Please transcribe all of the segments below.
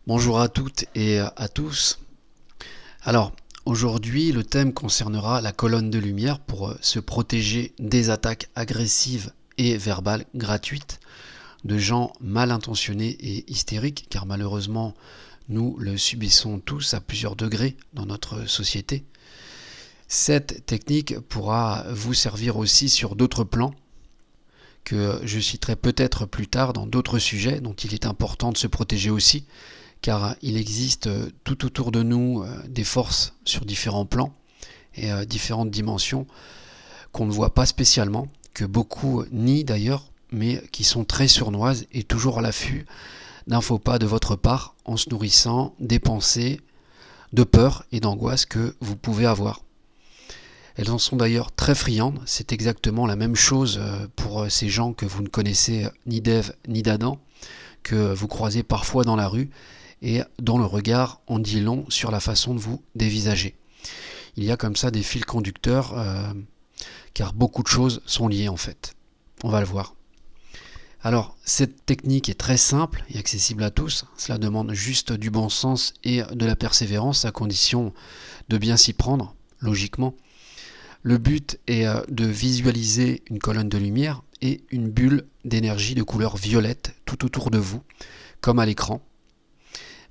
Bonjour à toutes et à tous. Alors, aujourd'hui, le thème concernera la colonne de lumière pour se protéger des attaques agressives et verbales gratuites de gens mal intentionnés et hystériques, car malheureusement, nous le subissons tous à plusieurs degrés dans notre société. Cette technique pourra vous servir aussi sur d'autres plans, que je citerai peut-être plus tard dans d'autres sujets dont il est important de se protéger aussi, car il existe tout autour de nous des forces sur différents plans et différentes dimensions qu'on ne voit pas spécialement, que beaucoup nient d'ailleurs, mais qui sont très sournoises et toujours à l'affût d'un faux pas de votre part en se nourrissant des pensées de peur et d'angoisse que vous pouvez avoir. Elles en sont d'ailleurs très friandes, c'est exactement la même chose pour ces gens que vous ne connaissez ni d'Ève ni d'Adam, que vous croisez parfois dans la rue et dont le regard en dit long sur la façon de vous dévisager. Il y a comme ça des fils conducteurs, car beaucoup de choses sont liées en fait. On va le voir. Alors, cette technique est très simple et accessible à tous. Cela demande juste du bon sens et de la persévérance, à condition de bien s'y prendre, logiquement. Le but est de visualiser une colonne de lumière et une bulle d'énergie de couleur violette tout autour de vous, comme à l'écran.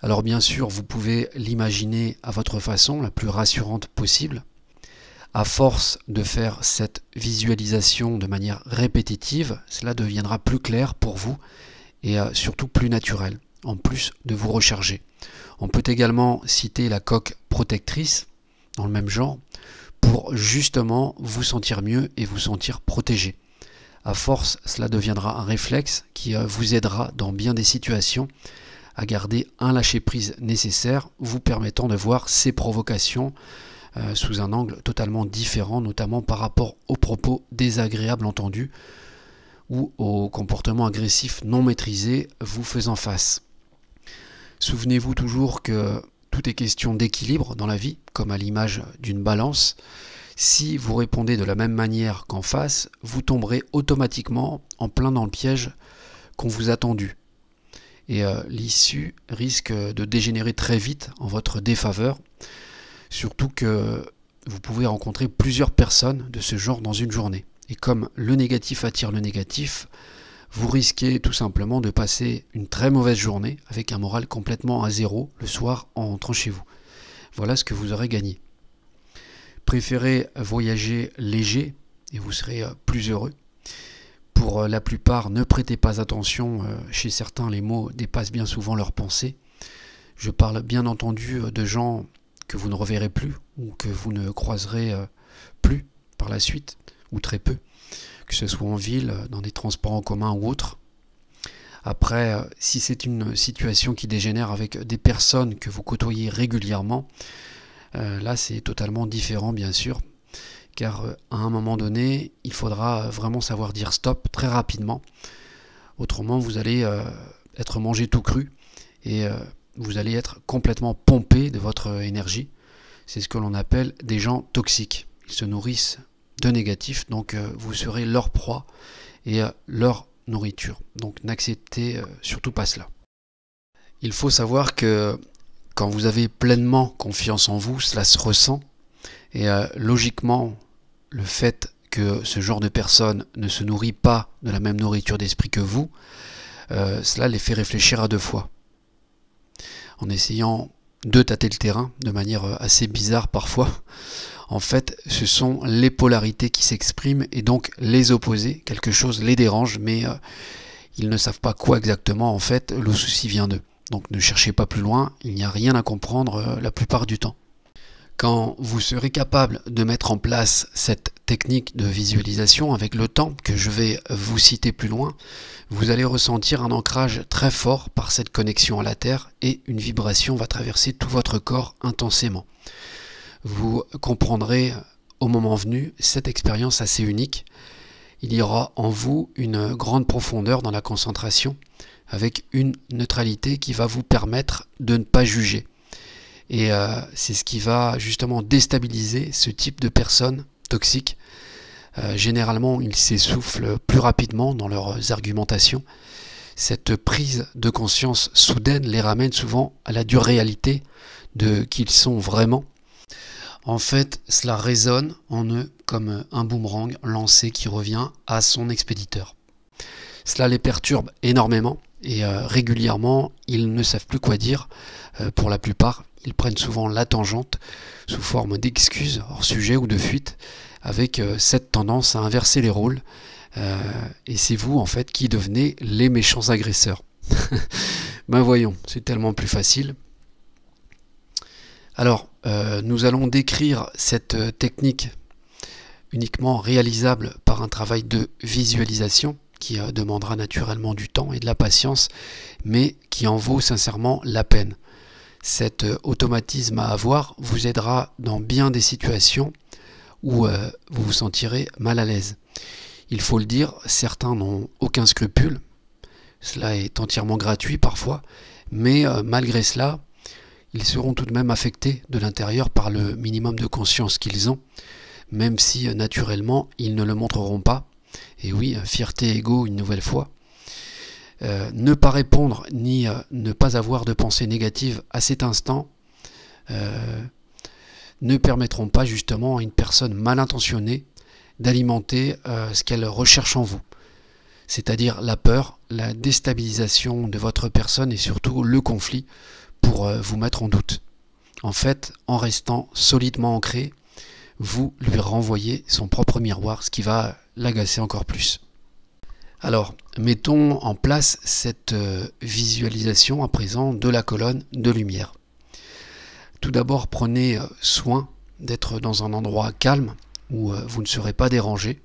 Alors bien sûr, vous pouvez l'imaginer à votre façon, la plus rassurante possible. À force de faire cette visualisation de manière répétitive, cela deviendra plus clair pour vous et surtout plus naturel, en plus de vous recharger. On peut également citer la coque protectrice, dans le même genre, pour justement vous sentir mieux et vous sentir protégé. À force, cela deviendra un réflexe qui vous aidera dans bien des situations à garder un lâcher-prise nécessaire, vous permettant de voir ces provocations sous un angle totalement différent, notamment par rapport aux propos désagréables entendus ou aux comportements agressifs non maîtrisés vous faisant face. Souvenez-vous toujours que tout est question d'équilibre dans la vie, comme à l'image d'une balance. Si vous répondez de la même manière qu'en face, vous tomberez automatiquement en plein dans le piège qu'on vous a tendu. Et l'issue risque de dégénérer très vite en votre défaveur, surtout que vous pouvez rencontrer plusieurs personnes de ce genre dans une journée. Et comme le négatif attire le négatif, vous risquez tout simplement de passer une très mauvaise journée avec un moral complètement à zéro le soir en rentrant chez vous. Voilà ce que vous aurez gagné. Préférez voyager léger et vous serez plus heureux. Pour la plupart, ne prêtez pas attention, chez certains les mots dépassent bien souvent leurs pensées. Je parle bien entendu de gens que vous ne reverrez plus ou que vous ne croiserez plus par la suite, ou très peu, que ce soit en ville, dans des transports en commun ou autres. Après, si c'est une situation qui dégénère avec des personnes que vous côtoyez régulièrement, là c'est totalement différent bien sûr, car à un moment donné, il faudra vraiment savoir dire stop très rapidement. Autrement, vous allez être mangé tout cru et vous allez être complètement pompé de votre énergie. C'est ce que l'on appelle des gens toxiques. Ils se nourrissent de négatifs, donc vous serez leur proie et leur nourriture. Donc n'acceptez surtout pas cela. Il faut savoir que quand vous avez pleinement confiance en vous, cela se ressent. Et logiquement, le fait que ce genre de personne ne se nourrit pas de la même nourriture d'esprit que vous, cela les fait réfléchir à deux fois. En essayant de tâter le terrain de manière assez bizarre parfois, en fait, ce sont les polarités qui s'expriment et donc les opposés. Quelque chose les dérange, mais ils ne savent pas quoi exactement. En fait, le souci vient d'eux. Donc ne cherchez pas plus loin, il n'y a rien à comprendre la plupart du temps. Quand vous serez capable de mettre en place cette technique de visualisation avec le temps que je vais vous citer plus loin, vous allez ressentir un ancrage très fort par cette connexion à la Terre et une vibration va traverser tout votre corps intensément. Vous comprendrez au moment venu cette expérience assez unique. Il y aura en vous une grande profondeur dans la concentration avec une neutralité qui va vous permettre de ne pas juger. Et c'est ce qui va justement déstabiliser ce type de personnes toxiques. Généralement, ils s'essoufflent plus rapidement dans leurs argumentations. Cette prise de conscience soudaine les ramène souvent à la dure réalité de qui ils sont vraiment. En fait, cela résonne en eux comme un boomerang lancé qui revient à son expéditeur. Cela les perturbe énormément et régulièrement, ils ne savent plus quoi dire. Pour la plupart, ils prennent souvent la tangente sous forme d'excuses hors sujet ou de fuite, avec cette tendance à inverser les rôles. Et c'est vous, en fait, qui devenez les méchants agresseurs. Ben voyons, c'est tellement plus facile. Alors, nous allons décrire cette technique uniquement réalisable par un travail de visualisation qui demandera naturellement du temps et de la patience, mais qui en vaut sincèrement la peine. Cet automatisme à avoir vous aidera dans bien des situations où vous vous sentirez mal à l'aise. Il faut le dire, certains n'ont aucun scrupule, cela est entièrement gratuit parfois, mais malgré cela, ils seront tout de même affectés de l'intérieur par le minimum de conscience qu'ils ont, même si naturellement ils ne le montreront pas. Et oui, fierté égaux une nouvelle fois. Ne pas répondre ni ne pas avoir de pensée négative à cet instant ne permettront pas justement à une personne mal intentionnée d'alimenter ce qu'elle recherche en vous. C'est-à-dire la peur, la déstabilisation de votre personne et surtout le conflit pour vous mettre en doute. En fait, en restant solidement ancré, vous lui renvoyez son propre miroir, ce qui va l'agacer encore plus. Alors, mettons en place cette visualisation à présent de la colonne de lumière. Tout d'abord, prenez soin d'être dans un endroit calme où vous ne serez pas dérangé.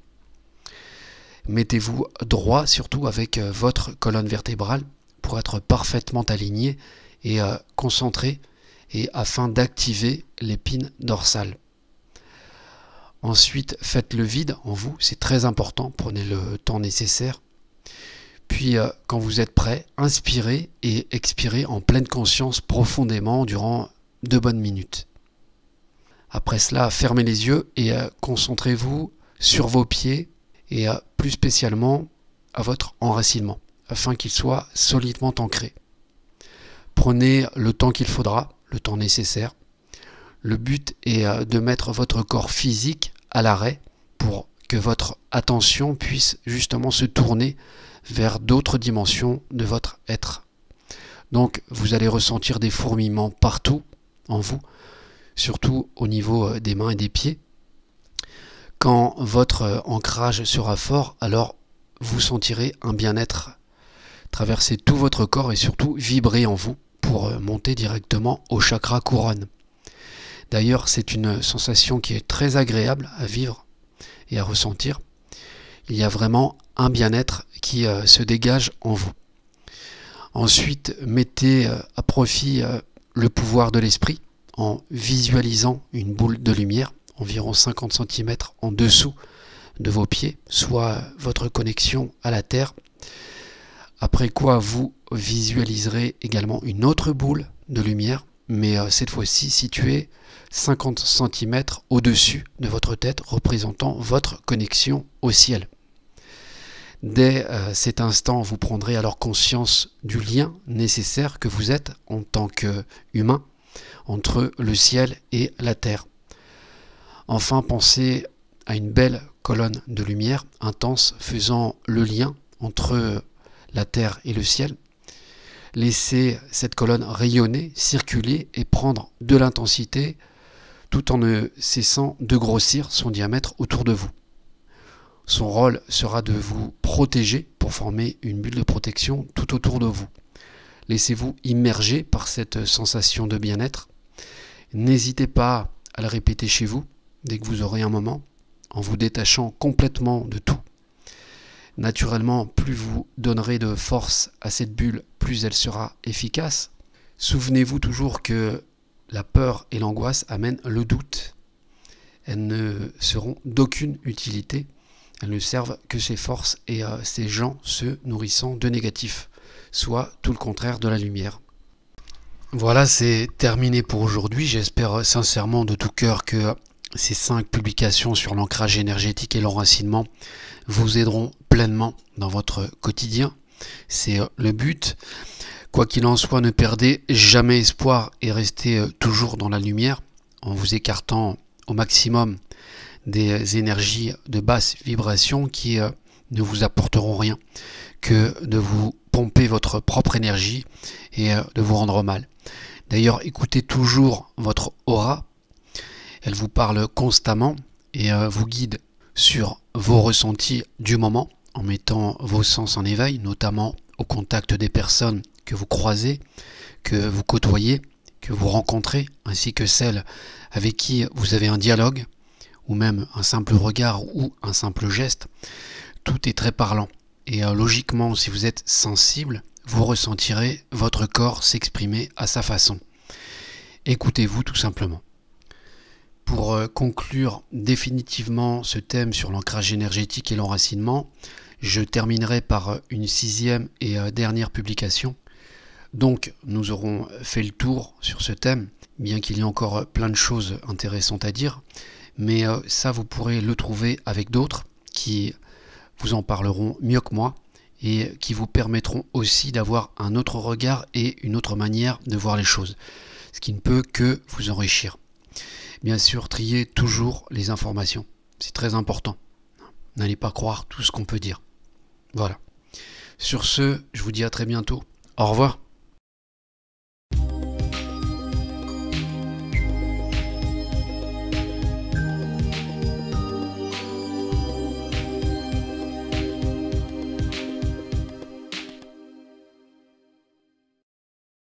Mettez-vous droit, surtout avec votre colonne vertébrale, pour être parfaitement aligné et concentré, et afin d'activer l'épine dorsale. Ensuite, faites le vide en vous, c'est très important, prenez le temps nécessaire. Puis, quand vous êtes prêt, inspirez et expirez en pleine conscience profondément durant 2 bonnes minutes. Après cela, fermez les yeux et concentrez-vous sur vos pieds et plus spécialement à votre enracinement, afin qu'il soit solidement ancré. Prenez le temps qu'il faudra, le temps nécessaire. Le but est de mettre votre corps physique à l'arrêt pour que votre attention puisse justement se tourner vers d'autres dimensions de votre être. Donc vous allez ressentir des fourmillements partout en vous, surtout au niveau des mains et des pieds. Quand votre ancrage sera fort, alors vous sentirez un bien-être traverser tout votre corps et surtout vibrer en vous pour monter directement au chakra couronne. D'ailleurs, c'est une sensation qui est très agréable à vivre et à ressentir. Il y a vraiment un bien-être qui se dégage en vous. Ensuite, mettez à profit le pouvoir de l'esprit en visualisant une boule de lumière environ 50 cm en dessous de vos pieds, soit votre connexion à la Terre. Après quoi, vous visualiserez également une autre boule de lumière, mais cette fois-ci située 50 cm au-dessus de votre tête, représentant votre connexion au ciel. Dès cet instant, vous prendrez alors conscience du lien nécessaire que vous êtes en tant qu'humain entre le ciel et la terre. Enfin, pensez à une belle colonne de lumière intense faisant le lien entre la terre et le ciel. Laissez cette colonne rayonner, circuler et prendre de l'intensité tout en ne cessant de grossir son diamètre autour de vous. Son rôle sera de vous protéger pour former une bulle de protection tout autour de vous. Laissez-vous immerger par cette sensation de bien-être. N'hésitez pas à le répéter chez vous dès que vous aurez un moment, en vous détachant complètement de tout. Naturellement, plus vous donnerez de force à cette bulle, plus elle sera efficace. Souvenez-vous toujours que la peur et l'angoisse amènent le doute. Elles ne seront d'aucune utilité. Elles ne servent que ces forces et ces gens se nourrissant de négatif, soit tout le contraire de la lumière. Voilà, c'est terminé pour aujourd'hui. J'espère sincèrement de tout cœur que ces 5 publications sur l'ancrage énergétique et l'enracinement vous aideront pleinement dans votre quotidien. C'est le but. Quoi qu'il en soit, ne perdez jamais espoir et restez toujours dans la lumière en vous écartant au maximum des énergies de basse vibration qui ne vous apporteront rien que de vous pomper votre propre énergie et de vous rendre mal. D'ailleurs, écoutez toujours votre aura. Elle vous parle constamment et vous guide sur vos ressentis du moment en mettant vos sens en éveil, notamment au contact des personnes que vous croisez, que vous côtoyez, que vous rencontrez, ainsi que celles avec qui vous avez un dialogue, ou même un simple regard ou un simple geste. Tout est très parlant. Et logiquement, si vous êtes sensible, vous ressentirez votre corps s'exprimer à sa façon. Écoutez-vous tout simplement. Pour conclure définitivement ce thème sur l'ancrage énergétique et l'enracinement, je terminerai par une 6e et dernière publication. Donc, nous aurons fait le tour sur ce thème, bien qu'il y ait encore plein de choses intéressantes à dire. Mais ça, vous pourrez le trouver avec d'autres qui vous en parleront mieux que moi et qui vous permettront aussi d'avoir un autre regard et une autre manière de voir les choses, ce qui ne peut que vous enrichir. Bien sûr, triez toujours les informations, c'est très important. N'allez pas croire tout ce qu'on peut dire. Voilà. Sur ce, je vous dis à très bientôt. Au revoir.